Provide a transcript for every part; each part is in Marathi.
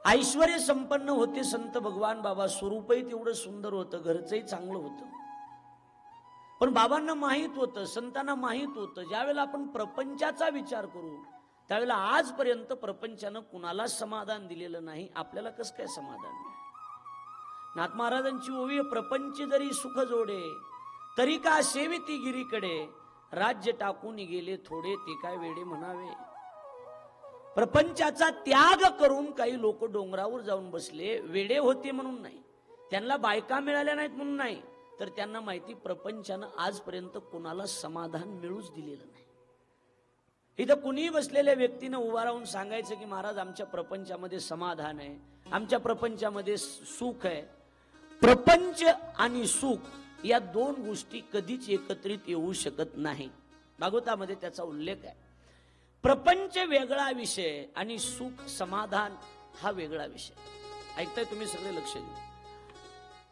ऐश्वर्य संपन्न होते संत भगवान बाबा, स्वरूपही तेवढं सुंदर होतं, घरचंही चांगलं होतं. पण बाबांना माहित होतं, संतांना माहित होतं, ज्यावेळेला आपण प्रपंचाचा विचार करू त्यावेळेला आजपर्यंत प्रपंचानं कुणाला समाधान दिलेलं नाही, आपल्याला कसं काय समाधान मिळेल. नाथ महाराजांची ओवी, प्रपंच जरी सुख जोडे तरी का सेविती गिरीकडे, राज्य टाकून गेले थोडे ते काय वेडे म्हणावे. प्रपंचाचा त्याग करून काही लोक डोंगरावर जाऊन बसले, वेडे होते म्हणून नाही, त्यांना बायका मिळाल्या नाहीत म्हणून नाही, तर त्यांना माहिती प्रपंचानं आजपर्यंत कोणाला समाधान मिळूच दिलेलं नाही. इथं कुणीही बसलेल्या व्यक्तीनं उभा राहून सांगायचं की महाराज आमच्या प्रपंचामध्ये समाधान आहे, आमच्या प्रपंचामध्ये सुख आहे. प्रपंच आणि सुख या दोन गोष्टी कधीच एकत्रित येऊ शकत नाही. भागवतामध्ये त्याचा उल्लेख आहे. प्रपंच वेगळा विषय आणि सुख समाधान हा वेगळा विषय. ऐकताय तुम्ही सगळे, लक्ष देऊ.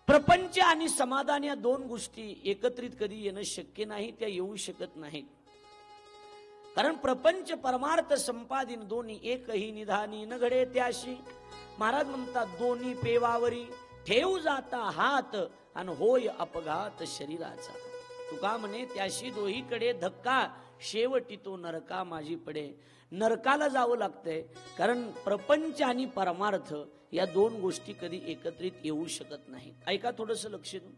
प्रपंच आणि समाधान या दोन गोष्टी एकत्रित कधी येणं शक्य नाही, त्या येऊ शकत नाहीत. कारण प्रपंच परमार्थ संपादिन दोन्ही एकही निधानी न घडे त्याशी. महाराज म्हणतात दोन्ही पेवावरी ठेव जाता हात आणि होय अपघात शरीराचा. तुका म्हणे त्याशी दोहीकडे धक्का, शेवटी तो नरका माझी पडे. नरकाला जावं लागतंय, कारण प्रपंच आणि परमार्थ या दोन गोष्टी कधी एकत्रित येऊ शकत नाहीत. ऐका थोडंसं लक्ष देऊन.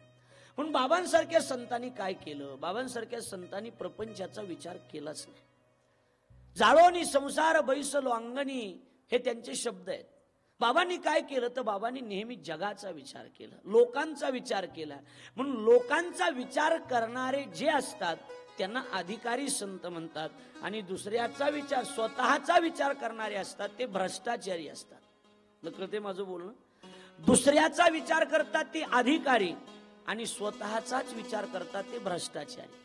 पण बाबांसारख्या संतांनी काय केलं, बाबांसारख्या संतांनी प्रपंचाचा विचार केलाच नाही. जाळोनी संसार बैसलो अंगणी, हे त्यांचे शब्द आहेत. बाबांनी काय केलं तर बाबांनी नेहमी जगाचा विचार केला, लोकांचा विचार केला. म्हणून लोकांचा विचार करणारे जे असतात त्यांना अधिकारी संत म्हणतात, आणि दुसऱ्याचा विचार, स्वतःचा विचार करणारे असतात ते भ्रष्टाचारी असतात. कळते माझं बोलणं? दुसऱ्याचा विचार करतात ते अधिकारी आणि स्वतःचाच विचार करतात ते भ्रष्टाचारी.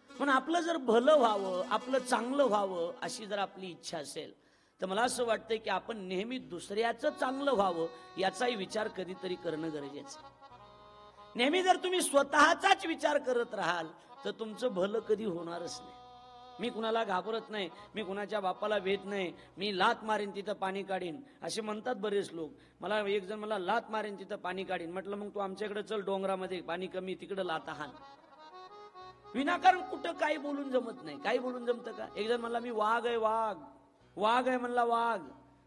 पण आपलं जर भलं व्हावं, आपलं चांगलं व्हावं अशी जर आपली इच्छा असेल तर मला असं वाटतंय की आपण नेहमी दुसऱ्याचं चांगलं व्हावं याचाही विचार कधीतरी करणं गरजेचं आहे. नेहमी जर तुम्ही स्वतःचाच विचार करत राहाल तर तुमचं भलं कधी होणारच नाही. मी कुणाला घाबरत नाही, मी कुणाच्या बापाला भेट नाही, मी लात मारीन तिथं पाणी काढीन असे म्हणतात बरेच लोक. मला एक जण मला लात मारीन तिथं पाणी काढीन, म्हटलं मग तू आमच्याकडे चल, डोंगरामध्ये पाणी कमी, तिकडे लात हान. विनाकारण कुठं काही बोलून जमत नाही. काही बोलून जमतं का? एक जण म्हणला मी वाघ आहे, वाघ वाघ आहे म्हणला, वाघ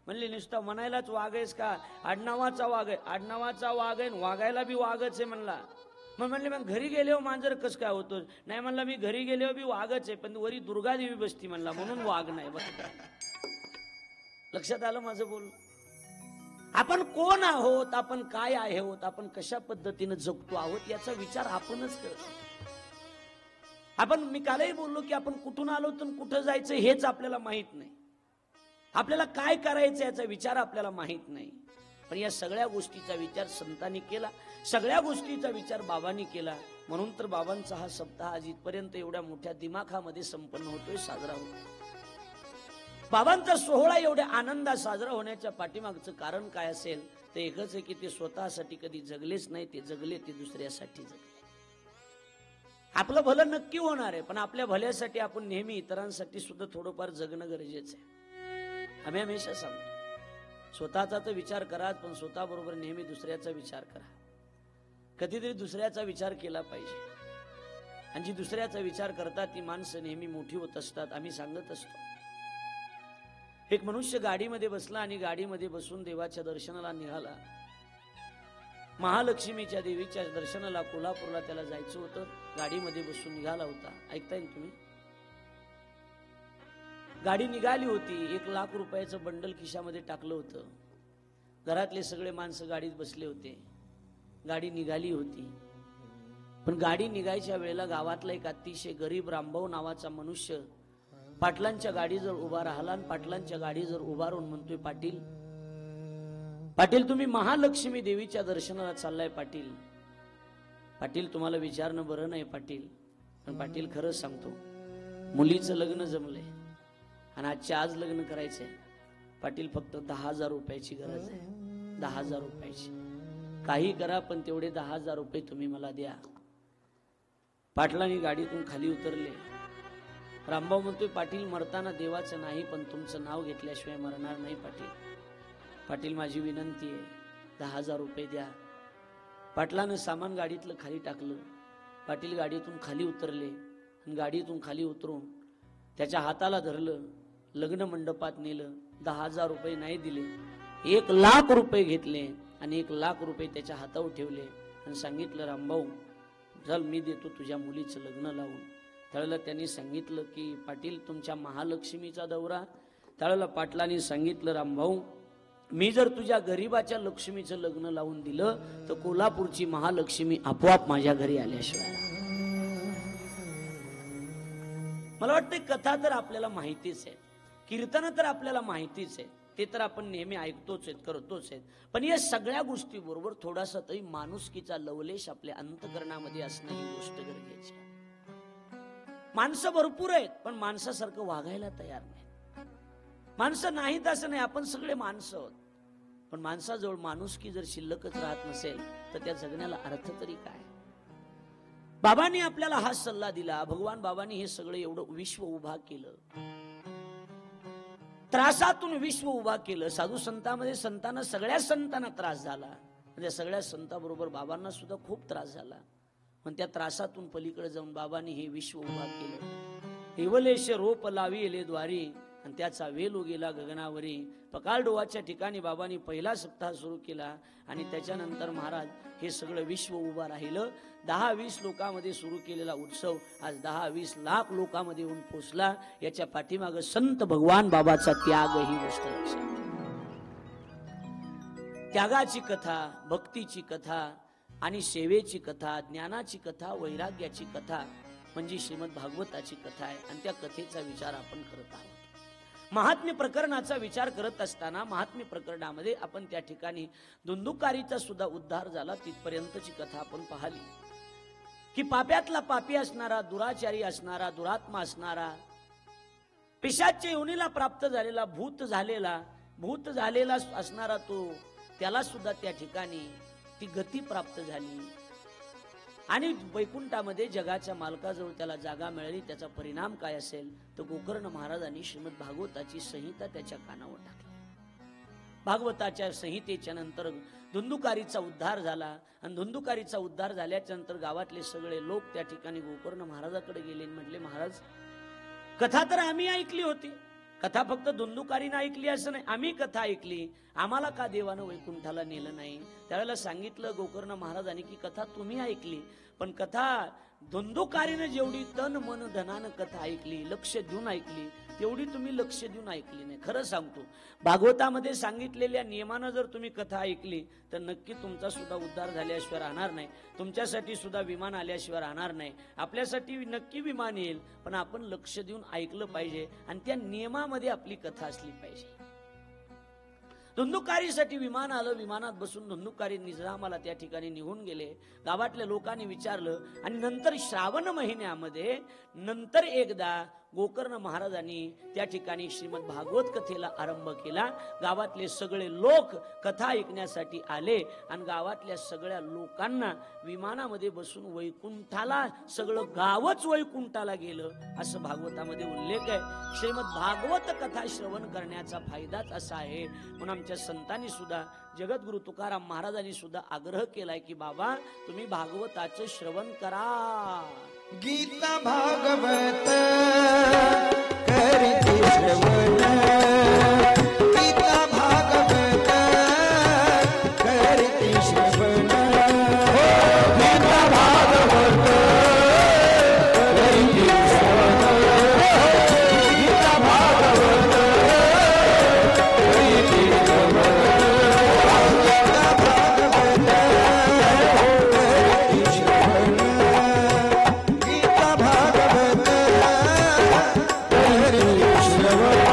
म्हणले नुसतं म्हणायलाच वाघ आहेस का? आडनावाचा वाघ आहे, आडनावाचा वाघ आहे, वाघायला बी वाघच आहे म्हणला. मग म्हणले मग घरी गेले मांजर कस काय होतो? नाही म्हणला मी घरी गेले बी वाघच आहे, पण वरी दुर्गादेवी बसती म्हणला म्हणून वाघ नाही. लक्षात आलं माझं बोल? आपण कोण आहोत, आपण काय आहोत, आपण कशा पद्धतीने जगतो आहोत याचा विचार आपणच करतो. आपण, मी कालही बोललो की आपण कुठून आलो तर कुठं जायचं हेच आपल्याला माहित नाही, आपल्याला काय करायचं याचा विचार आपल्याला माहित नाही. पण या सगळ्या गोष्टीचा विचार संतांनी केला, सगळ्या गोष्टीचा विचार बाबांनी केला. म्हणून तर बाबांचा हा सप्ताह आज इथपर्यंत एवढ्या मोठ्या दिमाखामध्ये संपन्न होतोय, साजरा होतो. बाबांचा सोहळा एवढ्या आनंदात साजरा होण्याच्या पाठीमागचं कारण काय असेल तर एकच आहे की ते स्वतःसाठी कधी जगलेच नाही, ते जगले ते दुसऱ्यासाठी जगले. आपलं भलं नक्की होणार आहे, पण आपल्या भल्यासाठी आपण नेहमी इतरांसाठी सुद्धा थोडंफार जगणं गरजेचं आहे. आम्ही हमेशा सांगतो स्वतःचा तर विचार करा, पण स्वतः बरोबर नेहमी दुसऱ्याचा विचार करा. कधीतरी दुसऱ्याचा विचार केला पाहिजे, आणि जी दुसऱ्याचा विचार करतात ती माणसं नेहमी मोठी होत असतात. आम्ही सांगत असतो, एक मनुष्य गाडीमध्ये बसला आणि गाडीमध्ये बसून देवाच्या दर्शनाला निघाला. महालक्ष्मीच्या देवीच्या दर्शनाला कोल्हापूरला त्याला जायचं होतं. गाडीमध्ये बसून निघाला होता. ऐकताय ना तुम्ही? गाडी निघाली होती. 1 लाख रुपयाचं बंडल खिशामध्ये टाकलं होतं. घरातले सगळे माणसं गाडीत बसले होते. गाडी निघाली होती, पण गाडी निघायच्या वेळेला गावातला एक अतिशय गरीब रामभाऊ नावाचा मनुष्य पाटलांच्या गाडीजवळ उभा राहिला, आणि पाटलांच्या गाडीजवळ उभा राहून म्हणतोय, पाटील पाटील तुम्ही महालक्ष्मी देवीच्या दर्शनाला चाललाय पाटील. पाटील तुम्हाला विचारणं बरं नाही पाटील, पण पाटील खरं सांगतो मुलीचं लग्न जमलंय आणि आजच्या आज लग्न करायचंय पाटील. फक्त 10,000 रुपयाची गरज आहे, 10,000 रुपयाची. काही करा पण तेवढे 10,000 रुपये तुम्ही मला द्या. पाटलांनी गाडीतून खाली उतरले. रामभाऊ म्हणतोय, पाटील मरताना देवाचं नाही पण तुमचं नाव घेतल्याशिवाय मरणार नाही पाटील. पाटील माझी विनंती आहे 10,000 रुपये द्या. पाटलानं सामान गाडीतलं खाली टाकलं. पाटील गाडीतून खाली उतरले आणि गाडीतून खाली उतरून त्याच्या हाताला धरलं, लग्न मंडपात नेलं. 10,000 रुपये नाही दिले, 1,00,000 रुपये घेतले आणि 1,00,000 रुपये त्याच्या हातावर ठेवले आणि सांगितलं, रामभाऊ चल मी देतो तुझ्या मुलीचं लग्न लावून. त्यावेळेला त्यांनी सांगितलं की पाटील तुमच्या महालक्ष्मीचा दौरा. त्यावेळेला पाटलांनी सांगितलं, रामभाऊ मी जर तुझ्या गरीबाच्या लक्ष्मीचं लग्न लावून दिलं तर कोल्हापूरची महालक्ष्मी आपोआप माझ्या घरी आल्याशिवाय. मला वाटतं कथा तर आपल्याला माहितीच आहे, कीर्तन तर आपल्याला माहितीच आहे, ते तर आपण नेहमी ऐकतोच आहेत, करतोच आहेत. पण या सगळ्या गोष्टी बरोबर थोडासा तरी माणुसकीचा लवलेश आपल्या अंतकरणामध्ये असणं ही गोष्ट गरजेची आहे. माणसं भरपूर आहेत पण माणसासारखं वागायला तयार नाही. माणसं नाहीत असं नाही, आपण सगळे माणसं आहोत. पण माणसाजवळ माणुसकी जर शिल्लकच राहत नसेल तर त्या जगण्याला अर्थ तरी काय. बाबांनी आपल्याला हा सल्ला दिला. भगवान बाबांनी हे सगळं एवढं विश्व उभा केलं, त्रासातून विश्व उभा केलं. साधू संतांमध्ये संतांना सगळ्या संतांना त्रास झाला, म्हणजे सगळ्या संतांबरोबर बाबांना सुद्धा खूप त्रास झाला. पण त्या त्रासातून पलीकडे जाऊन बाबांनी हे विश्व उभा केलं. हिवलेश रोप लाविले द्वारी आणि त्याचा वेल गेला गगनावरी. पकालडोहाच्या ठिकाणी बाबांनी पहिला सप्ताह सुरू केला आणि त्याच्यानंतर महाराज हे सगळं विश्व उभा राहिलं. 10-20 लोकांमध्ये सुरू केलेला उत्सव आज 10-20 लाख लोकांमध्ये येऊन पोचला. याच्या पाठीमागं संत भगवान बाबाचा त्याग ही गोष्ट लक्षात. त्यागाची कथा, भक्तीची कथा आणि सेवेची कथा, ज्ञानाची कथा, वैराग्याची कथा म्हणजे श्रीमद भागवताची कथा आहे. आणि त्या कथेचा विचार आपण करत आहोत. महात्म्य प्रकरणाचा विचार करत असताना महात्म्य प्रकरणामध्ये आपण त्या ठिकाणी धुंदुकारीचा सुद्धा उद्धार झाला तिथपर्यंतची कथा आपण पाहिली की पाप्यातला पापी असणारा, दुराचारी असणारा, दुरात्मा असणारा, पिशाच्य योनीला प्राप्त झालेला, भूत झालेला असणारा तो, त्याला सुद्धा त्या ठिकाणी ती गती प्राप्त झाली आणि वैकुंठामध्ये जगाच्या मालकाजवळ त्याला जागा मिळाली. त्याचा परिणाम काय असेल तर गोकर्ण महाराजांनी श्रीमद भागवताची संहिता त्याच्या कानावर टाकली. भागवताच्या संहितेच्या नंतर धुंदुकारीचा उद्धार झाला आणि धुंदुकारीचा उद्धार झाल्याच्या नंतर गावातले सगळे लोक त्या ठिकाणी गोकर्ण महाराजाकडे गेले आणि म्हटले, महाराज कथा तर आम्ही ऐकली होती, कथा फक्त धुंदुकारीनं ऐकली असं नाही, आम्ही कथा ऐकली, आम्हाला का देवानं वैकुंठाला नेलं नाही. त्यावेळेला सांगितलं गोकर्ण महाराजांनी की कथा तुम्ही ऐकली पण कथा धुंदुकारीनं जेवढी तन मन धनानं कथा ऐकली, लक्ष देऊन ऐकली, तेवढी तुम्ही लक्ष देऊन ऐकली नाही. खरं सांगतो, भागवतामध्ये सांगितलेल्या नियमानं जर तुम्ही कथा ऐकली तर नक्की तुमचा सुद्धा उद्धार झाल्याशिवाय राहणार नाही, तुमच्यासाठी सुद्धा विमान आल्याशिवाय राहणार नाही. आपल्यासाठी नक्की विमान येईल पण आपण लक्ष देऊन ऐकलं पाहिजे आणि त्या नियमामध्ये आपली कथा असली पाहिजे. धुंदुकारीसाठी विमान आलं, विमानात बसून धुंदुकारी निजामाला त्या ठिकाणी निघून गेले. गावातल्या लोकांनी विचारलं आणि नंतर श्रावण महिन्यामध्ये नंतर एकदा गोकर्ण महाराजांनी त्या ठिकाणी श्रीमद भागवत कथेला आरंभ केला. गावातले सगळे लोक कथा ऐकण्यासाठी आले आणि गावातल्या सगळ्या लोकांना विमानामध्ये बसून वैकुंठाला, सगळं गावच वैकुंठाला गेलं असं भागवतामध्ये उल्लेख आहे. श्रीमद भागवत कथा श्रवण करण्याचा फायदाच असा आहे. म्हणून आमच्या संतांनी सुद्धा, जगद्गुरु तुकाराम महाराजांनी सुद्धा आग्रह केलाय की बाबा तुम्ही भागवताचं श्रवण करा. गीता भागवत करते श्रवण, गीता भागवत करते श्रवण, गीता भागवत करते श्रवण, गीता भागवत करते श्रवण, गीता भागवत करते श्रवण, गीता भागवत करते श्रवण.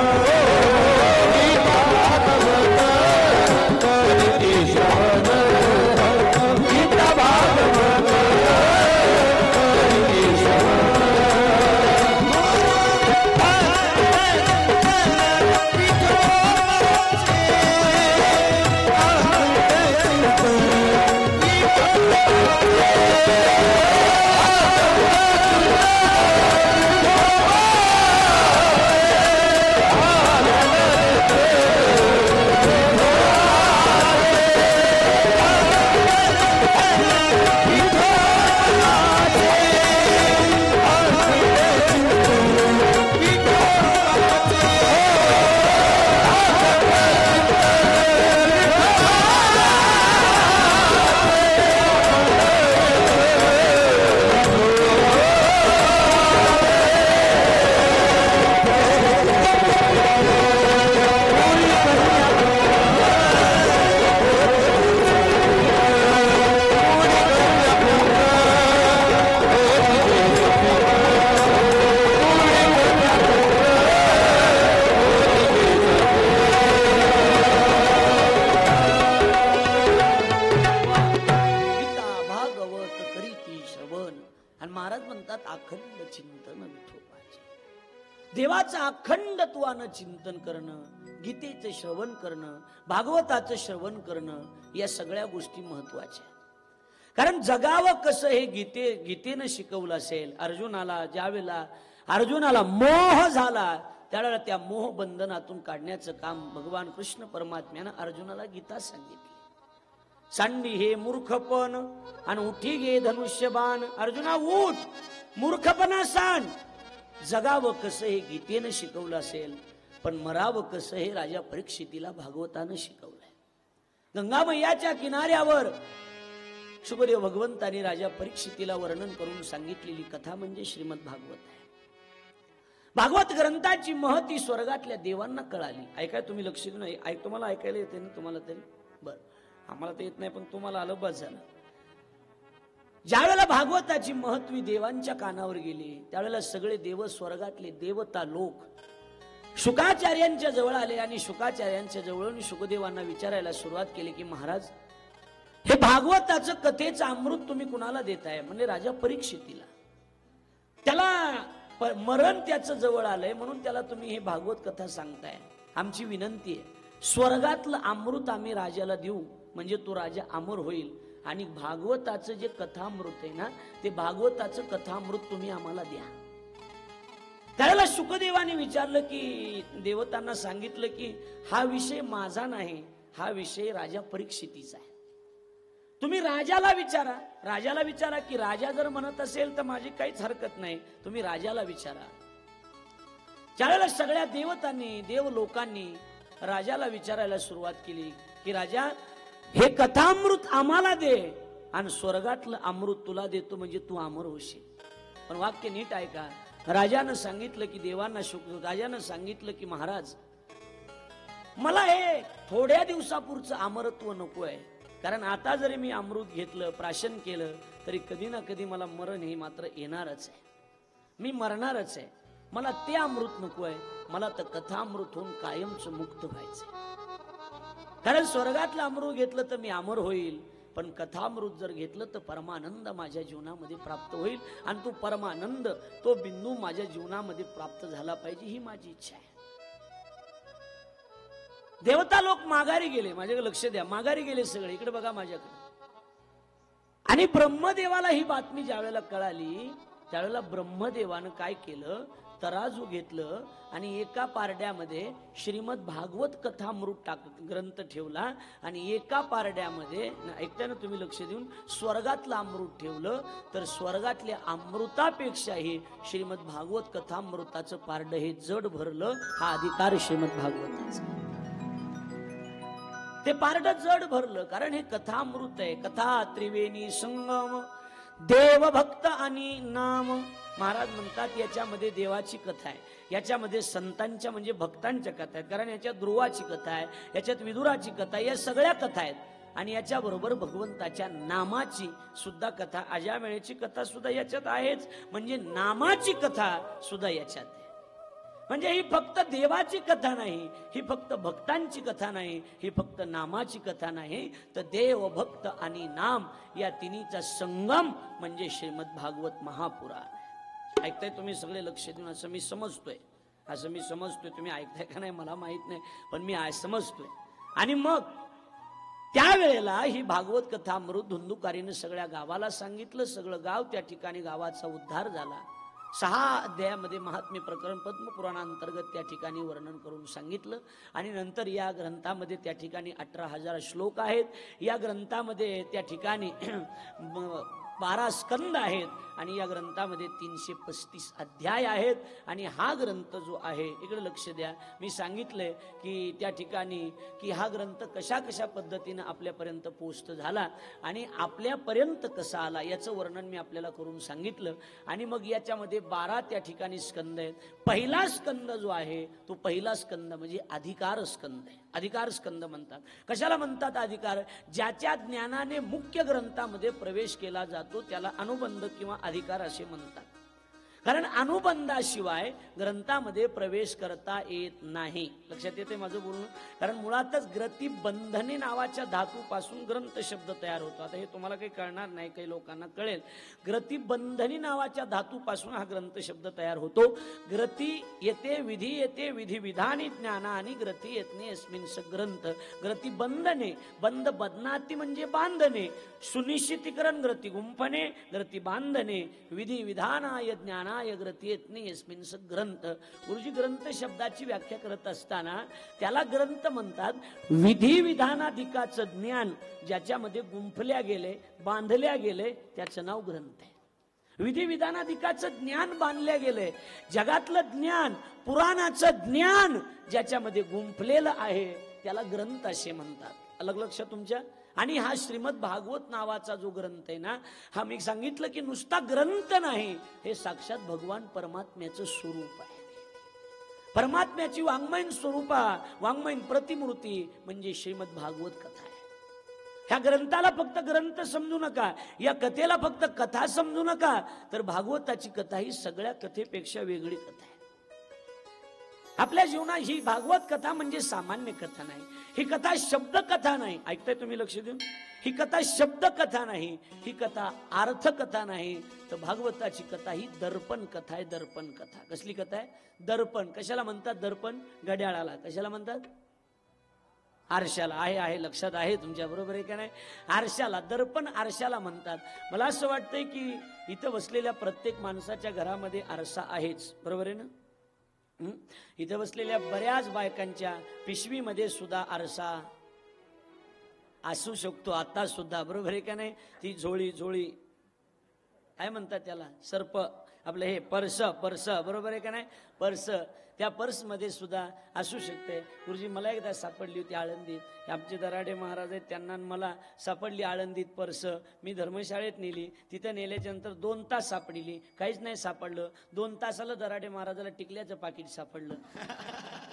चिंतन विठोबाचे. देवाचं अखंड तुवानं चिंतन करणं, गीतेचं श्रवण करणं, भागवताचं श्रवण करणं, या सगळ्या गोष्टी महत्वाच्या. कारण जगावं कसं हे गीतेनं शिकवलं असेल. ज्यावेळेला अर्जुनाला मोह झाला त्यावेळेला त्या मोह बंधनातून काढण्याचं काम भगवान कृष्ण परमात्म्यानं अर्जुनाला गीता सांगितली. सांडी हे मूर्खपण आणि उठी गे धनुष्यबाण. अर्जुना उठ, मूर्खपणा सांड. जगावं कसं हे गीतेनं शिकवलं असेल, पण मरावं कसं हे राजा परीक्षितीला भागवतानं शिकवलंय. गंगा मैयाच्या किनाऱ्यावर शुकदेव भगवंतांनी राजा परीक्षितीला वर्णन करून सांगितलेली कथा म्हणजे श्रीमद भागवत आहे. भागवत ग्रंथाची महती स्वर्गातल्या देवांना कळाली. ऐकाय तुम्ही लक्ष देऊन तुम्हाला ऐकायला येते ना तुम्हाला तरी? बर, आम्हाला तर येत नाही, पण तुम्हाला आलं बस झालं. ज्यावेळेला भागवताची महत्वी देवांच्या कानावर गेली त्यावेळेला सगळे देव, स्वर्गातले देवता लोक शुकाचार्यांच्या जवळ आले आणि शुकाचार्यांच्या जवळून शुकदेवांना विचारायला सुरुवात केली की महाराज, हे भागवताचं कथेचं अमृत तुम्ही कुणाला देताय? म्हणजे राजा परीक्षितीला. त्याला मरण त्याचं जवळ आलंय म्हणून त्याला तुम्ही हे भागवत कथा सांगताय. आमची विनंती आहे, स्वर्गातलं अमृत आम्ही राजाला देऊ म्हणजे तो राजा अमर होईल, आणि भागवताचं जे कथामृत आहे ना, ते भागवताचं कथामृत तुम्ही आम्हाला द्या. त्याला शुकदेवाने विचारलं की, देवतांना सांगितलं की हा विषय माझा नाही, हा विषय राजा परीक्षितीचा आहे. तुम्ही राजाला विचारा की राजा जर म्हणत असेल तर माझी काहीच हरकत नाही, तुम्ही राजाला विचारा. त्यावेळेला सगळ्या देवतांनी, देव लोकांनी राजाला विचारायला सुरुवात केली की राजा, हे कथामृत आम्हाला दे आणि स्वर्गातलं अमृत तुला देतो म्हणजे तू अमर होशील. पण वाक्य नीट ऐका. राजानं सांगितलं की देवांना राजानं सांगितलं की महाराज, मला हे थोड्या दिवसापुरचं अमरत्व नको आहे. कारण आता जरी मी अमृत घेतलं, प्राशन केलं, तरी कधी ना कधी मला मरण हे मात्र येणारच आहे. मी मरणारच आहे. मला ते अमृत नको आहे. मला तर कथामृत होऊन कायमच मुक्त व्हायचंय. कारण स्वर्गातलं अमृत घेतलं तर मी अमर होईल, पण कथामृत जर घेतलं तर परमानंद माझ्या जीवनामध्ये प्राप्त होईल, आणि तो परमानंद, तो बिंदू माझ्या जीवनामध्ये प्राप्त झाला पाहिजे, ही माझी इच्छा आहे. देवता लोक माघारी गेले. माझ्याकडे लक्ष द्या, माघारी गेले सगळे. इकडे बघा माझ्याकडे. आणि ब्रह्मदेवाला ही बातमी ज्यावेळेला कळाली त्यावेळेला ब्रह्मदेवानं काय केलं, तराजू घेतलं आणि एका पारड्यामध्ये श्रीमद भागवत कथामृत ग्रंथ ठेवला, आणि एका पारड्यामध्ये, ऐकताना तुम्ही लक्ष देऊन, स्वर्गातलं अमृत ठेवलं. तर स्वर्गातल्या अमृतापेक्षाही श्रीमद भागवत कथामृताचं पारड हे जड भरलं. हा अधिकार श्रीमद भागवताचा. ते पारड जड भरलं कारण हे कथामृत आहे. कथा त्रिवेणी संगम, देव भक्त आणि नाम. महाराज म्हणतात याच्यामध्ये देवाची कथा आहे, याच्यामध्ये संतांच्या म्हणजे भक्तांच्या कथा आहेत. कारण याच्यात ध्रुवाची कथा आहे, याच्यात विदुराची कथा आहे, या सगळ्या कथा आहेत. आणि याच्या बरोबर भगवंताच्या नामाची सुद्धा कथा, अजामेळेची कथा सुद्धा याच्यात आहेच. म्हणजे नामाची कथा सुद्धा याच्यात आहे. म्हणजे ही फक्त देवाची कथा नाही, ही फक्त भक्तांची कथा नाही, ही फक्त नामाची कथा नाही, तर देव, भक्त आणि नाम या तिन्हीचा संगम म्हणजे श्रीमद भागवत महापुराण. ऐकताय तुम्ही सगळे लक्ष देऊन? असं मी समजतोय, तुम्ही ऐकताय का नाही मला माहित नाही, पण मी समजतोय. आणि मग त्यावेळेला ही भागवत कथा अमृत धुंदुकारीनं सगळ्या गावाला सांगितलं. सगळं गाव त्या ठिकाणी, गावाचा उद्धार झाला. 6 अध्यायामध्ये महात्म्य प्रकरण पद्मपुराणांतर्गत त्या ठिकाणी वर्णन करून सांगितलं. आणि नंतर या ग्रंथामध्ये त्या ठिकाणी 18,000 श्लोक आहेत. या ग्रंथामध्ये त्या ठिकाणी 12 स्कंद आहेत आणि या ग्रंथामध्ये 335 अध्याय आहेत. आणि हा ग्रंथ जो आहे, इकडे लक्ष द्या, मी सांगितलंय की त्या ठिकाणी की हा ग्रंथ कशा कशा पद्धतीनं आपल्यापर्यंत पोहोचत झाला आणि आपल्यापर्यंत कसा आला याचं वर्णन मी आपल्याला करून सांगितलं. आणि मग याच्यामध्ये 12 त्या ठिकाणी स्कंद आहेत. पहिला स्कंद जो आहे तो पहिला स्कंद म्हणजे अधिकार स्कंद आहे. अधिकार स्कंद म्हणतात. कशाला म्हणतात अधिकार? ज्याच्या ज्ञानाने मुख्य ग्रंथामध्ये प्रवेश केला जातो त्याला अनुबंध किंवा अधिकार असे म्हणतात. कारण अनुबंधाशिवाय ग्रंथामध्ये प्रवेश करता येत नाही. लक्षात येते माझं बोलणं? कारण मुळातच ग्रतिबंधने नावाच्या धातूपासून ग्रंथ शब्द तयार होतो. आता हे तुम्हाला काही कळणार नाही, काही लोकांना कळेल. ग्रतिबंधनी नावाच्या धातूपासून हा ग्रंथ शब्द तयार होतो. ग्रती येते, विधी येते, विधी विधानी ज्ञाना आणि ग्रती येतने अस्मिन ग्रंथ. ग्रतिबंधने, बंध बदनाती म्हणजे बांधणे, सुनिश्चितीकरण ग्रती गुंफणे, ग्रती बांधणे, विधी विधानाय ज्ञानाय ग्रती येतने अस्मिन ग्रंथ. गुरुजी ग्रंथ शब्दाची व्याख्या करत असताना त्याला ग्रंथ म्हणतात विधी विधानाधिकाचं ज्ञान ज्याच्यामध्ये गुंफल्या गेले, बांधल्या गेले, त्याचं नाव ग्रंथ आहे. विधी विधानाधिकाचं ज्ञान बांधल्या गेले, जगातलं ज्ञान, पुराणाचं ज्ञान ज्याच्यामध्ये गुंफलेलं आहे त्याला ग्रंथ असे म्हणतात. अलग लक्ष तुमच्या. आणि हा श्रीमद भागवत नावाचा जो ग्रंथ आहे ना, हा मी सांगितलं की नुसता ग्रंथ नाही, हे साक्षात भगवान परमात्म्याचं स्वरूप आहे. परमात्म्याची वाङ्मयीन स्वरूपा, वाङ्मयीन प्रतिमूर्ती म्हणजे श्रीमद भागवत कथा आहे. ह्या ग्रंथाला फक्त ग्रंथ समजू नका, या कथेला फक्त कथा समजू नका, तर भागवताची कथा ही सगळ्या कथेपेक्षा वेगळी कथा आहे. आपल्या जीवनात ही भागवत कथा म्हणजे सामान्य कथा नाही. ही कथा शब्द कथा नाही. ऐकताय तुम्ही? लक्ष देऊन. ही कथा शब्द कथा नाही, ही कथा अर्थ कथा नाही, तर भागवताची कथा ही दर्पण कथा आहे. दर्पण कथा. कसली कथा आहे? दर्पण. कशाला म्हणतात दर्पण? घड्याळाला. कशाला म्हणतात? आरशाला. आहे लक्षात आहे तुमच्या, बरोबर आहे का नाही? आरशाला, दर्पण आरशाला म्हणतात. मला असं वाटतंय की इथं बसलेल्या प्रत्येक माणसाच्या घरामध्ये आरसा आहेच, बरोबर आहे ना? इथं बसलेल्या बऱ्याच बायकांच्या पिशवीमध्ये सुद्धा आरसा असू शकतो आता सुद्धा, बरोबर आहे का नाही? ती झोळी काय म्हणतात त्याला? सर्प. आपलं हे पर्स, बरोबर आहे का नाही? पर्स. त्या पर्समध्ये सुद्धा असू शकते. गुरुजी मला एकदा सापडली होती आळंदीत. आमचे दराडे महाराज आहेत, त्यांना मला सापडली आळंदीत पर्स. मी धर्मशाळेत नेली. तिथं नेल्याच्या नंतर 2 तास सापडली, काहीच नाही सापडलं. 2 तासाला दराडे महाराजाला टिकल्याचं पाकिट सापडलं.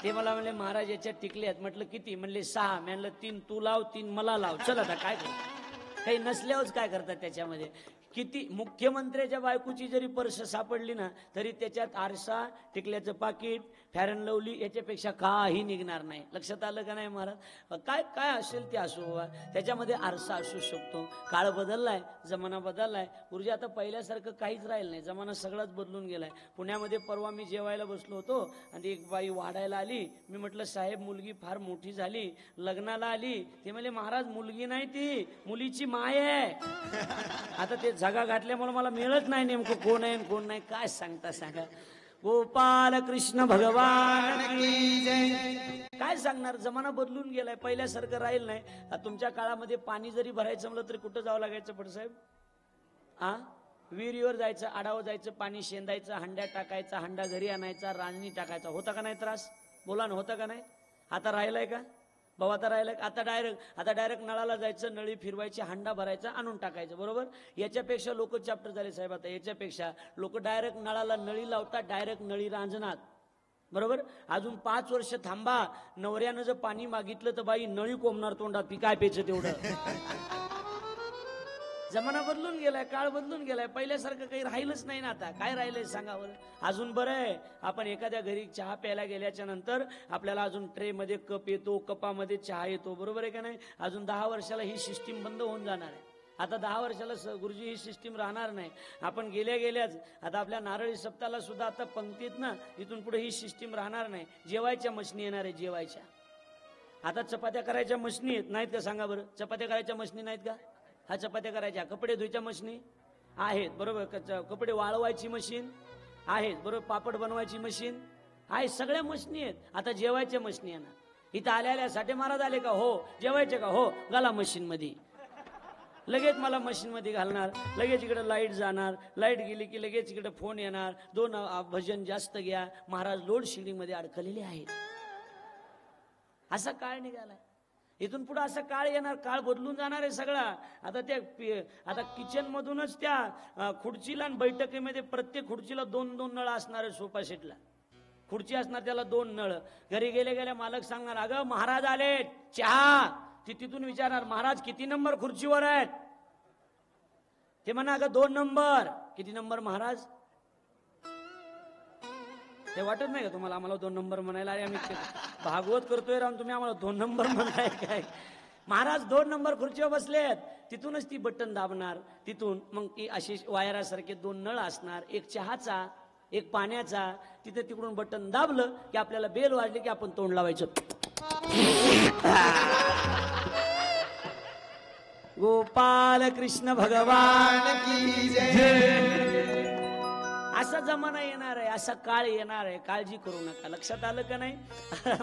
ते मला म्हणले महाराज याच्यात टिकल्यात. म्हटलं किती? म्हणले 6. मी म्हणलं 3 तू लाव, 3 मला लाव. चल आता काय करतात, काही नसल्यावरच काय करतात त्याच्यामध्ये. किती मुख्यमंत्र्याच्या बायकोची जरी पर्स सापडली ना, तरी त्याच्यात आरसा, टिकल्याचं पाकिट, फॅर अँड लवली याच्यापेक्षा काही निघणार नाही. लक्षात आलं का नाही महाराज? काय काय असेल ते असो बाबा, त्याच्यामध्ये आरसा असू शकतो. काळ बदललाय, जमाना बदललाय. गुरुजी आता पहिल्यासारखं काहीच राहिलं नाही, जमाना सगळाच बदलून गेलाय. पुण्यामध्ये परवा मी जेवायला बसलो होतो आणि एक बाई वाढायला आली. मी म्हटलं साहेब मुलगी फार मोठी झाली, लग्नाला आली. ते म्हणले महाराज मुलगी नाही, ती मुलीची माय आहे. आता ते जागा घातल्यामुळे मला मिळत नाही नेमकं कोण आहे कोण नाही. काय सांगता सांगा. गोपाल कृष्ण भगवान की जय. काय सांगणार, जमाना बदलून गेलाय, पहिल्यासारखं राहील नाही. तुमच्या काळामध्ये पाणी जरी भरायचं म्हणलं तरी कुठं जावं लागायचं पडसाहेब? विहिरीवर जायचं, आडावं जायचं, पाणी शेंदायचं, हंड्या टाकायचा, हंडा घरी आणायचा, रांजणी टाकायचा. होता का नाही त्रास? बोला ना, होता का नाही? आता राहिलाय का भाऊ? आता राहिलाय? आता डायरेक्ट नळाला जायचं, नळी फिरवायची, हंडा भरायचा, आणून टाकायचं, बरोबर? याच्यापेक्षा लोक चॅप्टर झाले साहेब. आता याच्यापेक्षा लोक डायरेक्ट नळाला नळी लावतात, डायरेक्ट नळी रांजणार, बरोबर? अजून 5 वर्ष थांबा, नवऱ्यानं जर पाणी मागितलं तर बाई नळी कोंबणार तोंडात, पी काय प्यायचं तेवढं. जमाना बदलून गेलाय, काळ बदलून गेलाय, पहिल्यासारखं काही राहिलंच नाही ना. आता काय राहिलंय सांगावं? अजून बरं आहे, आपण एखाद्या घरी चहा प्यायला गेल्याच्या नंतर आपल्याला अजून ट्रे मध्ये कप येतो, कपामध्ये चहा येतो, बरोबर आहे का नाही? अजून 10 वर्षाला ही सिस्टीम बंद होऊन जाणार आहे. आता 10 वर्षाला गुरुजी ही सिस्टीम राहणार नाही. आपण गेल्याच आता आपल्या नारळी सप्ताहाला सुद्धा आता पंक्तीत ना, इथून पुढे ही सिस्टीम राहणार नाही. जेवायच्या मशनी येणार आहे, जेवायच्या. आता चपात्या करायच्या मशनी नाहीत का सांगा बरं? चपात्या करायच्या मशनी नाहीत का? हा, चपात्या करायच्या. कपडे धुयच्या मशीनी आहेत, बरोबर? कपडे वाळवायची मशीन आहेत, बरोबर? पापड बनवायची मशीन आहे, सगळ्या मशीनी आहेत. आता जेवायच्या मशीनी आहे ना. इथं आल्या साठे महाराज आले का? हो. जेवायचे का? हो. घाला मशीन मध्ये. लगेच मला मशीन मध्ये घालणार, लगेच इकडे लाईट जाणार, लाईट गेली की लगेच इकडे फोन येणार, 2 भजन जास्त घ्या. महाराज लोड शेडिंग मध्ये अडकलेले आहेत. असा काळ निघालाय. इथून पुढे असा काळ येणार, काळ बदलून जाणार आहे सगळा. आता किचन मधूनच त्या खुर्चीला आणि बैठकीमध्ये प्रत्येक खुर्चीला 2-2 नळ असणार आहे. सोफा सेटला खुर्ची असणार, त्याला 2 नळ. घरी गेल्या मालक सांगणार, अगं महाराज आले चहा. ती तिथून विचारणार, महाराज किती नंबर खुर्चीवर आहेत? ते म्हणा, अगं 2 नंबर. किती नंबर महाराज? ते वाटत नाही का तुम्हाला आम्हाला 2 नंबर म्हणायला? अरे आम्ही भागवत करतोय राम, तुम्ही आम्हाला 2 नंबर म्हणाय काय? महाराज 2 नंबर खुर्चीवर बसलेत, तिथूनच ती बटन दाबणार, तिथून मग ती अशी वायरासारखे 2 नळ असणार, एक चहाचा एक पाण्याचा. तिथे तिकडून बटन दाबलं की आपल्याला बेल वाजली की आपण तोंड लावायचं. गोपाल कृष्ण भगवान की जय. असा जमाना येणार आहे, असा काळ येणार आहे, काळजी करू नका. लक्षात आलं का नाही?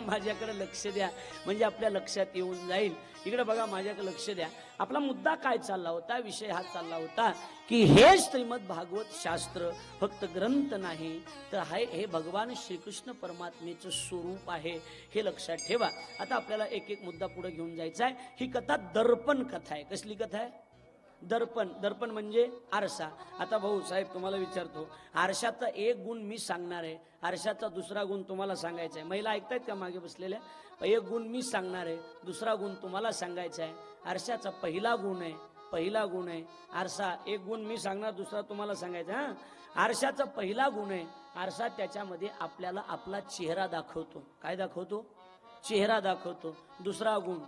माझ्याकडे लक्ष द्या म्हणजे आपल्या लक्षात येऊन जाईल. इकडे बघा, माझ्याकडे लक्ष द्या. आपला मुद्दा काय चालला होता, विषय हा चालला होता की हे श्रीमद भागवत शास्त्र फक्त ग्रंथ नाही तर हे भगवान श्रीकृष्ण परमात्मेचं स्वरूप आहे, हे लक्षात ठेवा. आता आपल्याला एक एक मुद्दा पुढे घेऊन जायचा आहे. ही कथा दर्पण कथा आहे. कसली कथा आहे? दर्पण. दर्पण म्हणजे आरसा. आता भाऊ साहेब तुम्हाला विचारतो, आरशाचा एक गुण मी सांगणार आहे, आरशाचा दुसरा गुण तुम्हाला सांगायचा आहे. महिला ऐकतायत का मागे बसलेल्या? एक गुण मी सांगणार आहे, दुसरा गुण तुम्हाला सांगायचा आहे. आरशाचा पहिला गुण आहे आरसा. एक गुण मी सांगणार, दुसरा तुम्हाला सांगायचा. आरशाचा पहिला गुण आहे आरसा. त्याच्यामध्ये आपल्याला आपला चेहरा दाखवतो. काय दाखवतो? चेहरा दाखवतो. दुसरा गुण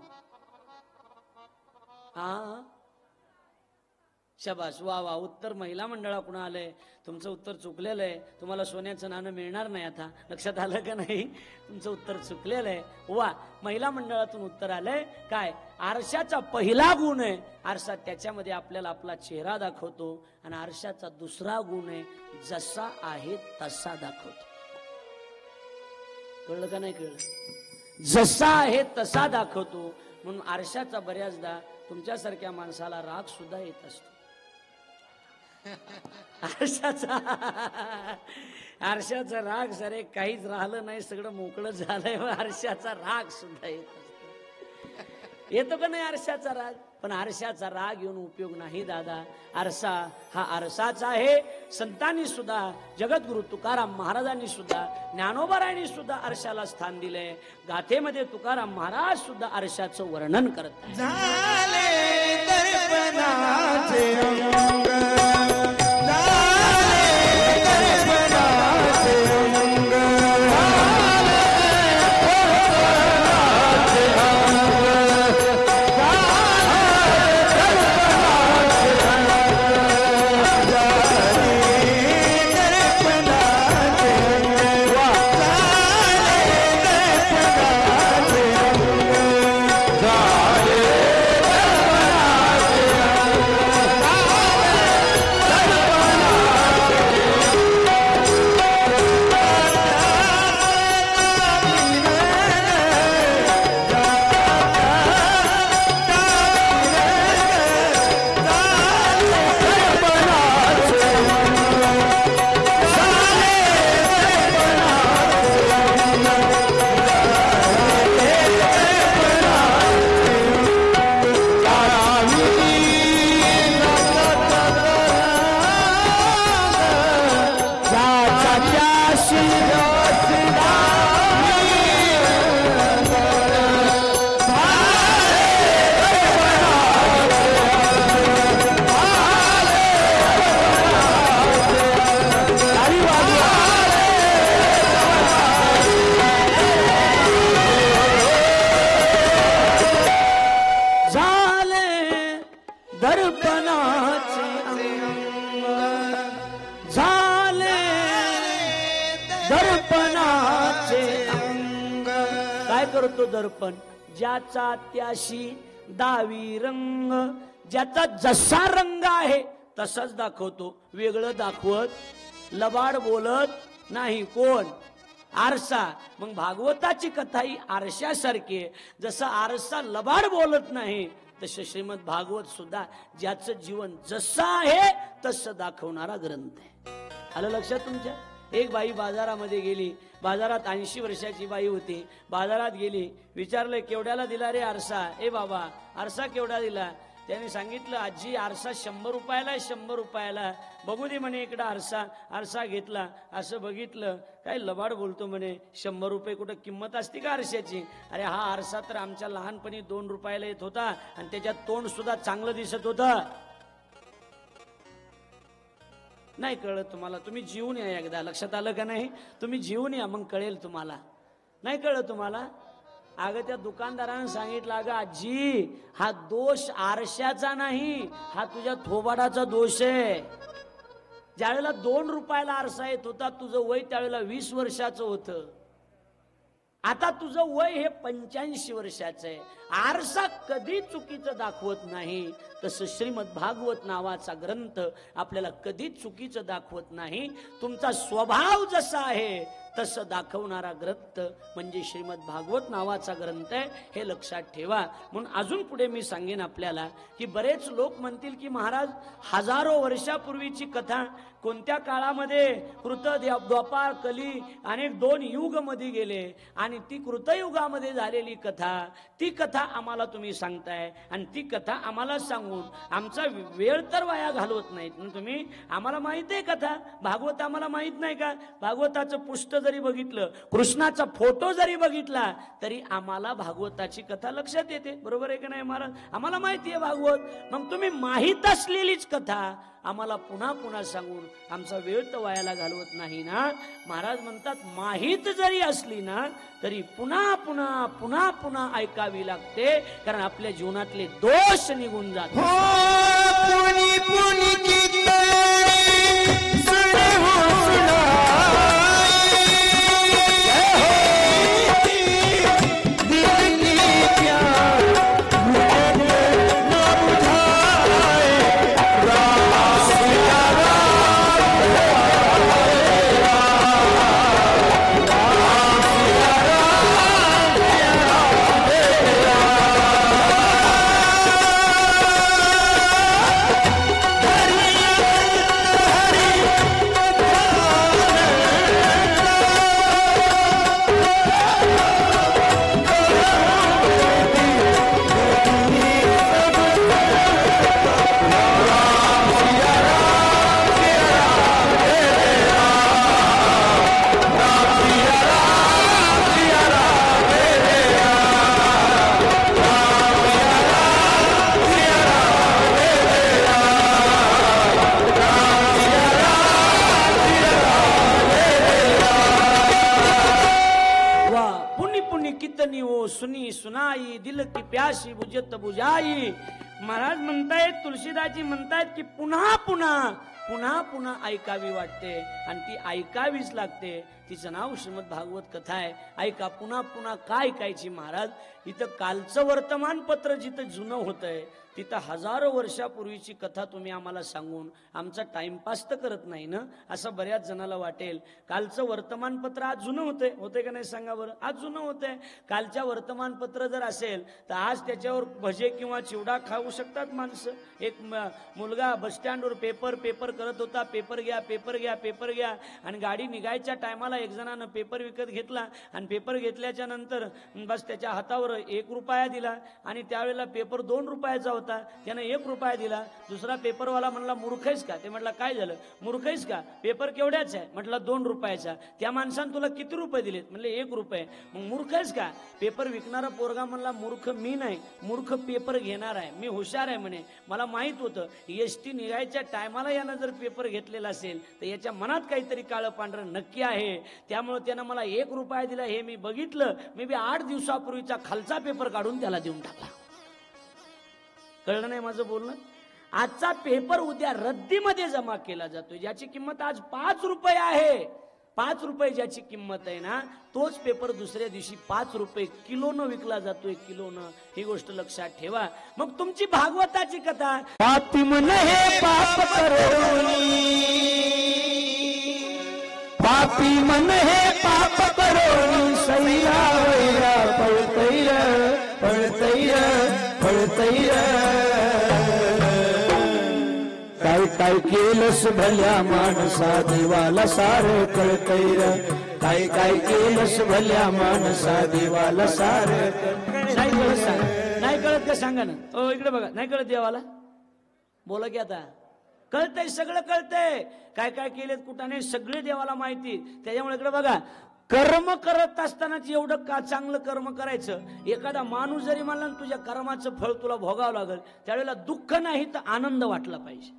शाबास, वा वा. उत्तर महिला मंडळाकडून आलंय. तुमचं उत्तर चुकलेलं आहे. तुम्हाला सोन्याचं नाणं मिळणार नाही. आता लक्षात आलं का नाही? तुमचं उत्तर चुकलेलं आहे. वा, महिला मंडळातून उत्तर आलंय. काय? आरशाचा पहिला गुण आहे आरसा. त्याच्यामध्ये आपल्याला आपला चेहरा दाखवतो. आणि आरशाचा दुसरा गुण आहे जसा आहे तसा दाखवतो. कळलं का नाही? कळलं? जसा आहे तसा दाखवतो. म्हणून आरशाचा बऱ्याचदा तुमच्यासारख्या माणसाला राग सुद्धा येत असतो. आरशाचा राग सरे काहीच राहिलं नाही, सगळं मोकळं झालंय. आरशाचा राग सुद्धा येत असतो. येतो का नाही आरशाचा राग? पण आरशाचा राग येऊन उपयोग नाही दादा. आरसा हा आरसाचा आहे. संतांनी सुद्धा, जगद्गुरु तुकाराम महाराजांनी सुद्धा, ज्ञानोबारायांनी सुद्धा आरशाला स्थान दिलंय. गाथेमध्ये तुकाराम महाराज सुद्धा आरशाचं वर्णन करतात. झाले दर्पणाचे अंग, करतो दर्पण. ज्याचा त्याशी दावी रंग, ज्याचा जसा रंग आहे तसाच दाखवतो, वेगळं दाखवत लबाड बोलत नाही. कोण? आरसा. मग भागवताची कथा ही आरशासारखी आहे. जसा आरसा लबाड बोलत नाही तसे श्रीमद भागवत सुद्धा ज्याचं जीवन जसं आहे तसं दाखवणारा ग्रंथ आहे. आलं लक्षात तुमच्या? एक बाई बाजारामध्ये गेली. बाजारात 80 वर्षाची बाई होती. बाजारात गेली, विचारलं केवढ्याला दिला रे आरसा? ए बाबा, आरसा केवढा दिला? त्याने सांगितलं आजी आरसा 100 रुपयाला आहे, 100 रुपयाला. बघू दे म्हणे इकडं आरसा. आरसा घेतला, असं बघितलं, काय लबाड बोलतो म्हणे, 100 रुपये कुठं किंमत असते का आरशाची? अरे हा आरसा तर आमच्या लहानपणी 2 रुपयाला येत होता आणि त्याच्यात तोंड सुद्धा चांगलं दिसत होतं. नाही कळलं तुम्हाला? तुम्ही जीवन या एकदा, लक्षात आलं का नाही? तुम्ही जीवन या, मग कळेल तुम्हाला. नाही कळलं तुम्हाला? अगं त्या दुकानदारानं सांगितलं, अगं आजी हा दोष आरशाचा नाही, हा तुझ्या थोबाडाचा दोष आहे. ज्यावेळेला 2 रुपयाला आरसा येत होता तुझं वय त्यावेळेला 20 वर्षाचं होतं. आता तुझं वय हे 85 वर्षाचं आहे. आरसा कधी चुकीचं दाखवत नाही, तसं श्रीमद भागवत नावाचा ग्रंथ आपल्याला कधीच चुकीचं दाखवत नाही. तुमचा स्वभाव जसा आहे तसं दाखवणारा ग्रंथ म्हणजे श्रीमद भागवत नावाचा ग्रंथ आहे, हे लक्षात ठेवा. म्हणून अजून पुढे मी सांगेन आपल्याला की बरेच लोक म्हणतील की महाराज हजारो वर्षापूर्वीची कथा कोणत्या काळामध्ये कृत द्वापार कली अनेक 2 युग मध्ये गेले आणि ती कृतयुगामध्ये झालेली कथा, ती कथा आम्हाला तुम्ही सांगताय आणि ती कथा आम्हाला सांगून आमचा वेळ तर वाया घालवत नाहीत ना तुम्ही. आम्हाला माहित आहे कथा, भागवत आम्हाला माहित नाही का? भागवताचं पुस्तक जरी बघितलं, कृष्णाचा फोटो जरी बघितला तरी आम्हाला भागवताची कथा लक्षात येते. बरोबर आहे का नाही महाराज? आम्हाला माहिती आहे भागवत. मग तुम्ही माहित असलेलीच कथा आम्हाला पुन्हा पुन्हा सांगून आमचा वेळ तर वायाला घालवत नाही ना. महाराज म्हणतात माहित जरी असली ना तरी पुन्हा पुन्हा पुन्हा पुन्हा ऐकावी लागते, कारण आपल्या जीवनातले दोष निघून जातात. पुनी पुनी सुनी सुनाई दिल की प्यासी बुझत बुझाई. महाराज म्हणतायत, तुळशीदासजी म्हणतायत की पुन्हा पुन्हा पुन्हा पुन्हा ऐकावी वाटते आणि ती ऐकावीच लागते. तिचं नाव श्रीमद भागवत कथा आहे. ऐका पुन्हा पुन्हा. काय ऐकायची महाराज? इथं कालचं वर्तमानपत्र जिथं जुनं होतंय तिथं हजारो वर्षापूर्वीची कथा तुम्ही आम्हाला सांगून आमचा टाइमपास तर करत नाही ना, असं बऱ्याच जणाला वाटेल. कालचं वर्तमानपत्र आज जुनं होतंय का नाही सांगा बरं? आज जुनं होतंय. कालच्या वर्तमानपत्र जर असेल तर आज त्याच्यावर भजे किंवा चिवडा खाऊ शकतात माणसं. एक मुलगा बस स्टँडवर पेपर करत होता. पेपर घ्या आणि गाडी निघायच्या टायमाला एक जणानं पेपर विकत घेतला आणि पेपर घेतल्याच्या नंतर बस त्याच्या हातावर 1 रुपया दिला आणि त्यावेळेला पेपर 2 रुपयाचा होता. त्यानं 1 रुपया दिला. दुसरा पेपरवाला म्हणला मूर्ख आहेस का? ते म्हटलं काय झालं? मूर्ख आहेस का? पेपर केवढ्याचा आहे? म्हटलं 2 रुपयाचा. त्या माणसानं तुला किती रुपये दिलेत? म्हणले 1 रुपये. मग मूर्ख आहेस का? पेपर विकणारा पोरगा म्हणला मूर्ख मी नाही, मूर्ख पेपर घेणार आहे. मी हुशार आहे म्हणे. मला माहित होतं एसटी निघायच्या टायमाला यानं जर पेपर घेतलेला असेल तर याच्या मनात काहीतरी काळं पांढरं नक्की आहे. त्यामुळे त्यानं मला 1 रुपया दिला हे मी बघितलं. मी 8 दिवसापूर्वीचा खालचा पेपर काढून त्याला देऊन टाकला. कळलं नाही माझं बोलणं? आजचा पेपर उद्या रद्दीमध्ये जमा केला जातोय. ज्याची किंमत आज 5 रुपये आहे, 5 रुपये ज्याची किंमत आहे ना, तोच पेपर दुसऱ्या दिवशी 5 रुपये किलोनं विकला जातोय. किलोनं. ही गोष्ट लक्षात ठेवा. मग तुमची भागवताची कथा पापी मन हे पाप करोनी, पापी मन हे पाप करोनी, सैरा वैरा पळतैर पळतैर पळतैर. काय केलंस भल्या माणसा देवाला सारं कळतैर. काय केलंस भल्या माणसा देवाला सारं. नाही कळत सांग. नाही कळत का सांगा ना. ओ इकडे बघा. नाही कळत देवाला? बोला की आता. कळतंय, सगळं कळतंय. काय केलेत कुठं नाही सगळे देवाला माहिती. त्याच्यामुळे इकडे बघा. कर्म करत असताना एवढं का चांगलं कर्म करायचं. एखादा माणूस जरी म्हणला तुझ्या कर्माचं फळ तुला भोगावं लागेल, त्यावेळेला दुःख नाही तर आनंद वाटला पाहिजे.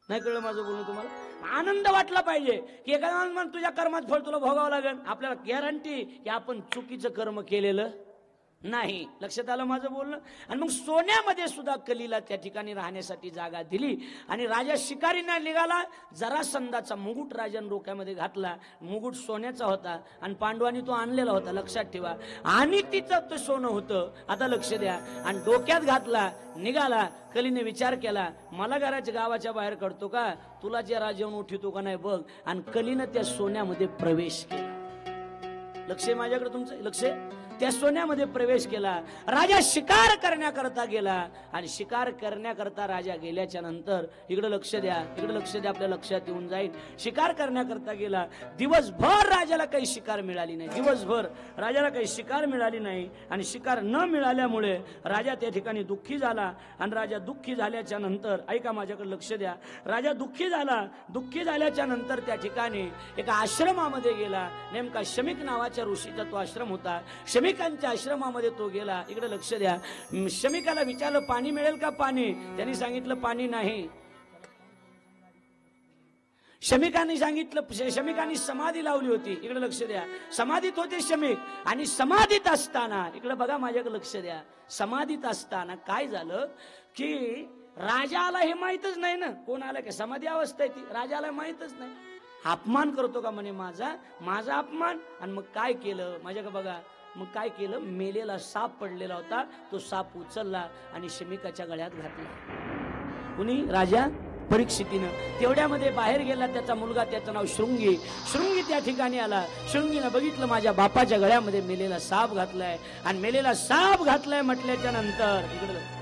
नाही कळलं माझं बोलणं तुम्हाला? आनंद वाटला पाहिजे की एखादा माणूस म्हणतो तुझ्या कर्मात फळ तुला भोगावं लागेल. आपल्याला गॅरंटी की आपण चुकीचं कर्म केलेलं नाही. लक्षात आलं माझं बोलणं? आणि मग सोन्यामध्ये सुद्धा कलीला त्या ठिकाणी राहण्यासाठी जागा दिली आणि राजा शिकारीने निघाला. जरासंधाचा मुकुट राजाने डोक्यामध्ये घातला. मुकुट सोन्याचा होता आणि पांडवांनी तो आणलेला होता, लक्षात ठेवा. आणि तिचं ते सोनं होतं, आता लक्ष द्या. आणि डोक्यात घातला, निघाला. कलीने विचार केला, मला घराच्या गावाच्या बाहेर काढतो का, तुला जे राजा येऊन उठवतो का नाही बघ. आणि कलीनं त्या सोन्यामध्ये प्रवेश केला. लक्ष आहे माझ्याकडे तुमचं? लक्ष आहे? त्या सोन्यामध्ये प्रवेश केला. राजा शिकार करण्याकरता गेला आणि शिकार करण्याकरता राजा गेल्याच्या नंतर इकडे लक्ष द्या, इकडे लक्ष द्या, आपल्या लक्षात येऊन जाईल. शिकार करण्याकरता गेला. दिवसभर राजाला काही शिकार मिळाली नाही. दिवसभर राजाला काही शिकार मिळाली नाही आणि शिकार न मिळाल्यामुळे राजा त्या ठिकाणी दुःखी झाला. आणि राजा दुःखी झाल्याच्या नंतर, ऐका माझ्याकडे लक्ष द्या, राजा दुःखी झाला. दुःखी झाल्याच्या नंतर त्या ठिकाणी एका आश्रमामध्ये गेला. नेमका शमीक नावाच्या ऋषीचा तो आश्रम होता. शमिकांच्या आश्रमामध्ये तो गेला. इकडे लक्ष द्या. शमिकाला विचारलं पाणी मिळेल का? पाणी. त्यांनी सांगितलं पाणी नाही. शमिकांनी सांगितलं, शमिकांनी समाधी लावली होती. इकडे लक्ष द्या. समाधीत होते शमिक. आणि समाधीत असताना, इकडे बघा माझ्याकडे लक्ष द्या, समाधीत असताना काय झालं की राजाला हे माहितच नाही ना कोण आलं का, समाधी अवस्था आहे ती, राजाला माहितच नाही. अपमान करतो का म्हणे माझा, माझा अपमान. आणि मग काय केलं माझ्याकडे बघा, मग काय केलं, मेलेला साप पडलेला होता, तो साप उचलला आणि शमिकाच्या गळ्यात घातला. कुणी? राजा परीक्षितीनं. तेवढ्यामध्ये बाहेर गेला त्याचा मुलगा, त्याचं नाव शृंगी. शृंगी त्या ठिकाणी आला. शृंगीनं बघितलं माझ्या बापाच्या गळ्यामध्ये मेलेला साप घातलाय. आणि मेलेला साप घातलाय म्हटल्याच्या नंतर इकडे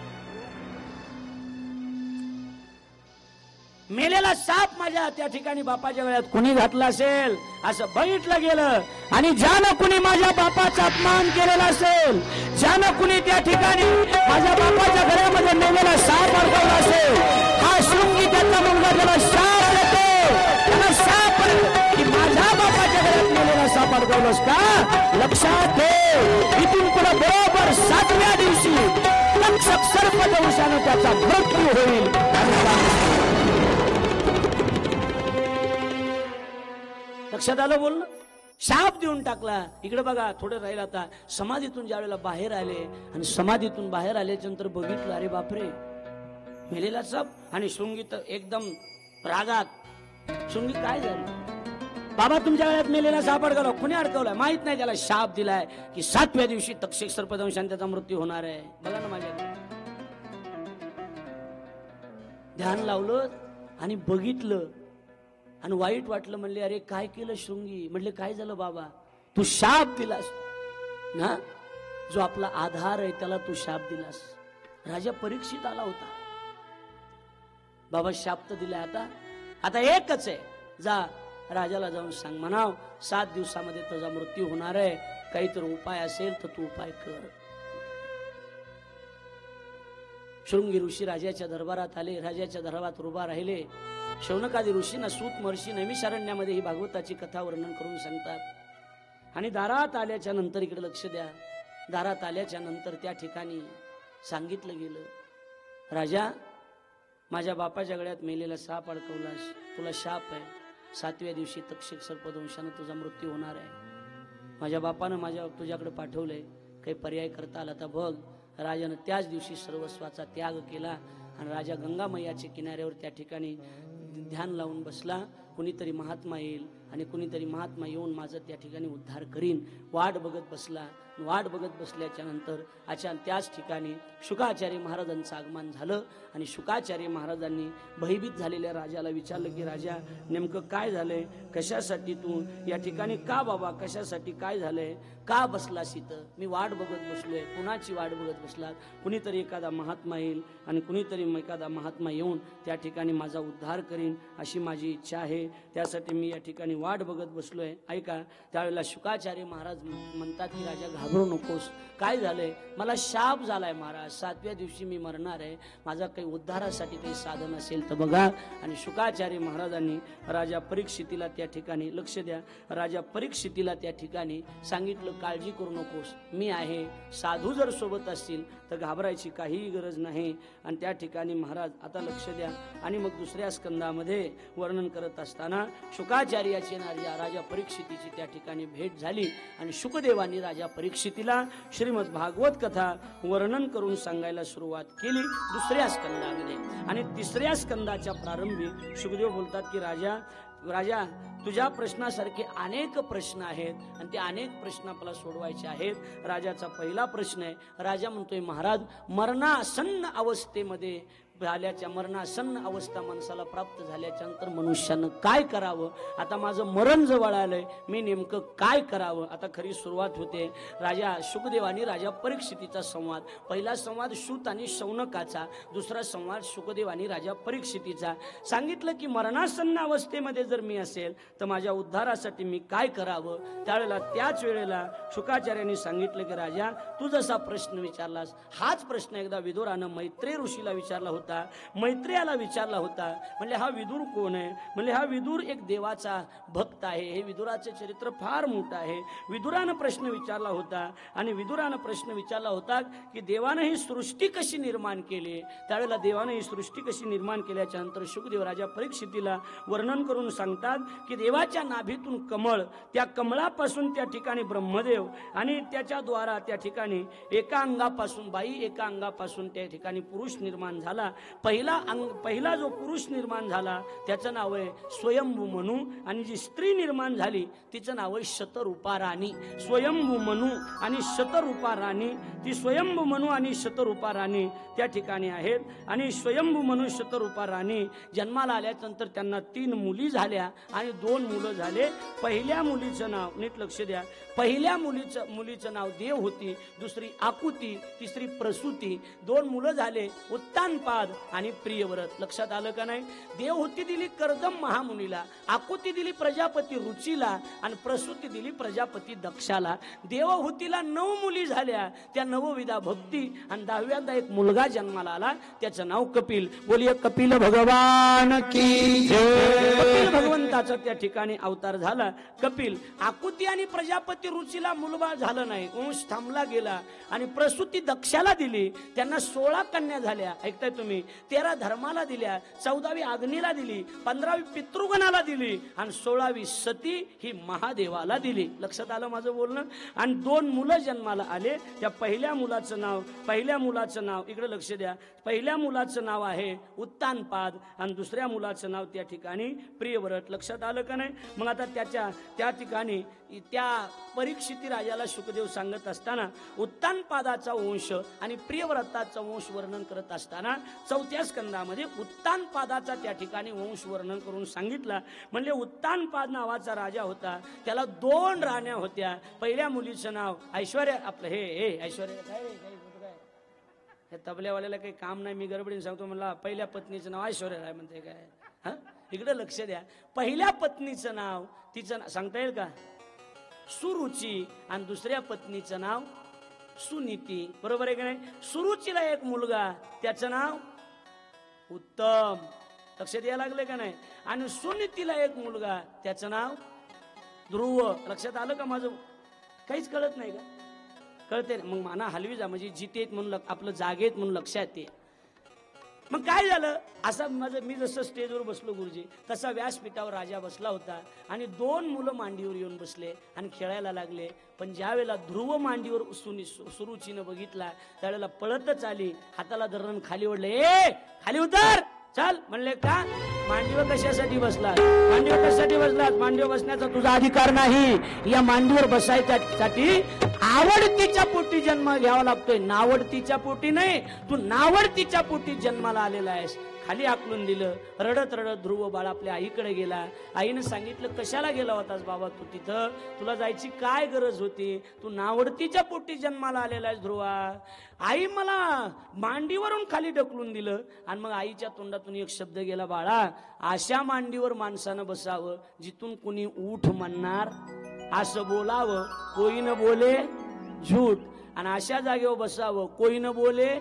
मेलेला साप माझ्या त्या ठिकाणी बापाच्या गळ्यात कुणी घातला असेल असं बघितलं गेलं. आणि ज्यानं कुणी माझ्या बापाचा अपमान केलेला असेल, ज्यानं कुणी त्या ठिकाणी माझ्या बापाच्या गळ्यामध्ये मेलेला साप अडकवला असेल, हा शृंगी त्याचा मुलगा त्याला शाप देतो. त्याला शाप की माझ्या बापाच्या गळ्यात मेलेला साप अडकवलास का, लक्षात ठेव, इथून पुढे बरोबर 7व्या दिवशी तक्षक सर्पदंशानं त्याचा मृत्यू होईल. लक्षात आलं बोलणं? शाप देऊन टाकला. इकडे बघा, थोडं राहील आता. समाधीतून ज्या वेळेला बाहेर आले आणि समाधीतून बाहेर आल्याच्या नंतर बघितलं, अरे बापरे, मेलेला साप. आणि शृंगी तर एकदम रागात. शृंगी काय झालं? बाबा तुमच्या गळ्यात मेलेला साप अडकवला. कुणी अडकवलाय माहित नाही. त्याला शाप दिलाय की 7व्या दिवशी तक्षक सर्पदंशाने त्याचा मृत्यू होणार आहे. बघा ना माझ्या ध्यान लावलं आणि बघितलं आणि वाईट वाटलं. म्हणले अरे काय केलं शृंगी? म्हणले काय झालं बाबा? तू शाप दिलास ना, जो आपला आधार आहे त्याला तू शाप दिलास. राजा परीक्षित आला होता. बाबा शाप तर दिलाय, आता एकच आहे, जा राजाला जाऊन सांग म्हणाव 7 दिवसामध्ये तुझा मृत्यू होणार आहे. काहीतरी उपाय असेल तर तू उपाय कर. शृंगी ऋषी राजाच्या दरबारात आले. राजाच्या दरबारात उभा राहिले. शौनकादी ऋषींना सूत महर्षी नैमिषारण्यामध्ये ही भागवताची कथा वर्णन करून सांगतात. आणि दारात आल्याच्या नंतर इकडे लक्ष द्या, दारात आल्याच्या नंतर त्या ठिकाणी सांगितलं गेलं, राजा माझ्या बापाच्या गळ्यात मेलेला साप अडकवलास, तुला शाप आहे. 7व्या दिवशी तक्षक सर्पदंशानं तुझा मृत्यू होणार आहे. माझ्या बापानं तुझ्याकडे पाठवलंय, काही पर्याय करता आला तर बघ. राजानं त्याच दिवशी सर्वस्वाचा त्याग केला आणि राजा गंगा मैयाच्या किनाऱ्यावर त्या ठिकाणी ध्यान लावून बसला. कुणीतरी महात्मा येईल आणि कुणीतरी महात्मा येऊन माझं त्या ठिकाणी उद्धार करीन वाट बघत बसला. वाट बघत बसल्याच्या नंतर अचानक त्याच ठिकाणी शुकाचार्य महाराजांचं आगमन झालं आणि शुकाचार्य महाराजांनी भयभीत झालेल्या राजाला विचारलं की राजा नेमकं काय झालंय, कशासाठी तू या ठिकाणी, का बाबा कशासाठी, काय झालंय, का बसलास इथं? मी वाट बघत बसलोय. कुणाची वाट बघत बसलात? कुणीतरी एखादा महात्मा येईल आणि कुणीतरी एखादा महात्मा येऊन त्या ठिकाणी माझा उद्धार करीन अशी माझी इच्छा आहे, त्यासाठी मी या ठिकाणी वाट बघत बसलोय. ऐका, त्यावेळेला शुकाचार्य महाराज म्हणतात की राजा घाबरू नकोस. काय झालंय, मला शाप झालाय महाराज, 7व्या दिवशी मी मरणार आहे, माझा काही उद्धारासाठी काही साधन असेल तर बघा. आणि शुकाचार्य महाराजांनी राजा परीक्षितीला त्या ठिकाणी, लक्ष द्या, राजा परीक्षितीला त्या ठिकाणी सांगितलं, काळजी करू नकोस, मी आहे, साधू जर सोबत असतील तर घाबरायची काहीही गरज नाही. आणि त्या ठिकाणी महाराज, आता लक्ष द्या, आणि मग दुसऱ्या स्कंदामध्ये वर्णन करत असताना शुकाचार्याची राजा परीक्षितीची त्या ठिकाणी भेट झाली आणि शुकदेवानी राजा परीक्षितीला श्रीमद भागवत कथा वर्णन करून सांगायला सुरुवात केली दुसऱ्या स्कंदामध्ये. आणि तिसऱ्या स्कंदाच्या प्रारंभी शुकदेव बोलतात की राजा तुझ्या प्रश्नासारखे अनेक प्रश्न आहेत आणि ते अनेक प्रश्न आपल्याला सोडवायचे आहेत. राजाचा पहिला प्रश्न आहे, राजा म्हणतोय, महाराज, मरणासन्न अवस्थेमध्ये झाल्याच्या, मरणासन्न अवस्था माणसाला प्राप्त झाल्याच्या नंतर मनुष्यानं काय करावं, आता माझं मरण जवळ आलंय, मी नेमकं काय करावं. आता खरी सुरुवात होते राजा शुकदेवानी राजा परीक्षितीचा संवाद. पहिला संवाद शूत आणि शौनकाचा, दुसरा संवाद शुकदेव आणि राजा परीक्षितीचा. सांगितलं की मरणासन्न अवस्थेमध्ये जर मी असेल तर माझ्या उद्धारासाठी मी काय करावं. त्यावेळेला त्याच वेळेला शुकाचार्यांनी सांगितलं की राजा, तू जसा प्रश्न विचारलास हाच प्रश्न एकदा विदुरानं मैत्रेय ऋषीला विचारला होता. मैत्रेयाला विचारला होता. म्हणले हा विदुर कोण आहे. म्हणले हा विदुर एक देवाचा भक्त आहे. हे विदुराचे चरित्र फार मोठं आहे. विदुरानं प्रश्न विचारला होता आणि विदुरानं प्रश्न विचारला होता की देवानं ही सृष्टी कशी निर्माण केली. त्यावेळेला देवानं ही सृष्टी कशी निर्माण केल्याच्या नंतर शुकदेव राजा परीक्षितीला वर्णन करून सांगतात की देवाच्या नाभीतून कमळ, त्या कमळापासून त्या ठिकाणी ब्रह्मदेव आणि त्याच्या द्वारा त्या ठिकाणी एका अंगापासून बाई, एका अंगापासून त्या ठिकाणी पुरुष निर्माण झाला. पहिला जो पुरुष निर्माण झाला त्याचं नाव आहे स्वयंभू मनू आणि जी स्त्री निर्माण झाली तिचं नाव आहे शतरूपा राणी. स्वयंभू मनू आणि शतरूपा राणी, ती स्वयंभू मनू आणि शतरूपा राणी त्या ठिकाणी आहेत. आणि स्वयंभू मनू शतरूपा राणी जन्माला आल्यानंतर त्यांना 3 मुली झाल्या आणि 2 मुलं झाले. पहिल्या मुलीचं नाव, नीट लक्ष द्या, पहिल्या मुलीचं नाव देव होती, दुसरी आकुती, तिसरी प्रसूती. 2 मुलं झाले, उत्तानपाद आणि प्रियव्रत. लक्षात आलं का नाही. देवहूती दिली कर्दम महामुनीला, आकुती दिली प्रजापती रुचीला आणि प्रसूती दिली प्रजापती दक्षाला. देवहूतीला 9 मुली झाल्या, त्या 9 विधा भक्ती आणि 10व्यांदा एक मुलगा जन्माला आला, त्याचं नाव कपिल. बोलिये कपिल भगवान की जय. कपिल भगवंताचा त्या ठिकाणी अवतार झाला कपिल. आकुती आणि प्रजापती रुचीला मुलबाळ झालं नाही, वंश थांबला गेला. आणि प्रसूती दक्षाला दिली, त्यांना 16 कन्या झाल्या. ऐकताय तुम्ही. 13 धर्माला दिल्या, 14वी अग्नीला दिली, 15वी पितृगणाला दिली आणि 16वी सती ही महादेवाला दिली. लक्षात आलं माझं बोलणं. आणि 2 मुलं जन्माला आले. त्या पहिल्या मुलाचं नाव इकडे लक्ष द्या, पहिल्या मुलाचं नाव आहे उत्तानपाद आणि दुसऱ्या मुलाचं नाव त्या ठिकाणी प्रियव्रत. लक्षात आलं का नाही. मग आता त्या ठिकाणी त्या परीक्षिती राजाला शुकदेव सांगत असताना उत्तानपादाचा वंश आणि प्रियव्रताचा वंश वर्णन करत असताना 4थ्या स्कंदामध्ये उत्तानपादाचा त्या ठिकाणी वंश वर्णन करून सांगितला. म्हणजे उत्तानपाद नावाचा राजा होता, त्याला 2 राण्या होत्या. पहिल्या मुलीचं नाव ऐश्वर्या, आपलं हे ऐश्वर्या काय हे तबल्यावाल्याला काही काम नाही, मी गडबडीने सांगतो. मला पहिल्या पत्नीचं नाव ऐश्वर्या राय म्हणते काय. हा, इकडे लक्ष द्या. पहिल्या पत्नीचं नाव, तिचं सांगता येईल का, सुरुची आणि दुसऱ्या पत्नीचं नाव सुनीती. बरोबर आहे का नाही. सुरुचीला एक मुलगा, त्याचं नाव उत्तम. लक्षात यायला लागले का नाही. आणि सुनीतीला एक मुलगा, त्याचं नाव ध्रुव. लक्षात आलं का माझं. काहीच कळत नाही का. कळते मग माना हलवी जा, म्हणजे जितेत म्हणून आपलं जागेत म्हणून लक्षात ये. मग काय झालं, असं मी जसं स्टेजवर बसलो गुरुजी, तसा व्यासपीठावर राजा बसला होता आणि 2 मुलं मांडीवर येऊन बसले आणि खेळायला लागले. पण ज्या वेळेला ध्रुव मांडीवर सुरुचीनं बघितला त्यावेळेला पळतच आली, हाताला धरून खाली ओढले. ए खाली उतर चल म्हणले. का मांडीवर कशासाठी बसलात, मांडीवर कशासाठी बसलात, मांडीवर बसण्याचा तुझा अधिकार नाही. या मांडीवर बसायच्यासाठी आवडतीच्या पोटी जन्म घ्यावा लागतोय, नावडतीच्या पोटी नाही. तू नावडतीच्या पोटी जन्माला आलेला आहेस. खाली आकलून दिलं. रडत रडत ध्रुव बाळ आपल्या आईकडे गेला. आईनं सांगितलं, कशाला गेला होतास बाबा तू तिथं, तुला जायची काय गरज होती, तू नावडतीच्या पोटी जन्माला आलेला आहेस ध्रुवा. आई मला मांडीवरून खाली ढकलून दिलं. आणि मग आईच्या तोंडातून एक शब्द गेला, बाळा अशा मांडीवर माणसानं बसावं जिथून कोणी उठ म्हणणार, असं बोलावं, कोई न बोले झूठ. आणि अशा जागेवर बसावं, कोई न बोले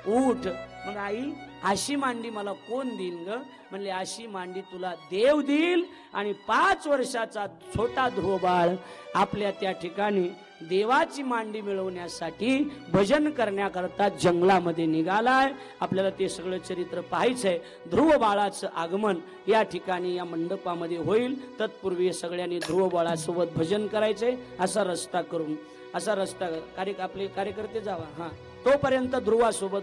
उठ. मग आई अशी मांडी मला कोण देईल ग? म्हणले अशी मांडी तुला देव देईल. आणि 5 वर्षाचा छोटा ध्रुव बाळ आपल्या त्या ठिकाणी देवाची मांडी मिळवण्यासाठी भजन करण्याकरता जंगलामध्ये निघालाय. आपल्याला ते सगळं चरित्र पाहायचंय. ध्रुव बाळाचं आगमन या ठिकाणी या मंडपामध्ये होईल. तत्पूर्वी सगळ्यांनी ध्रुव बाळासोबत भजन करायचंय. असा रस्ता करून, असा रस्ता आपले कार्यकर्ते जावा. तोपर्यंत ध्रुवासोबत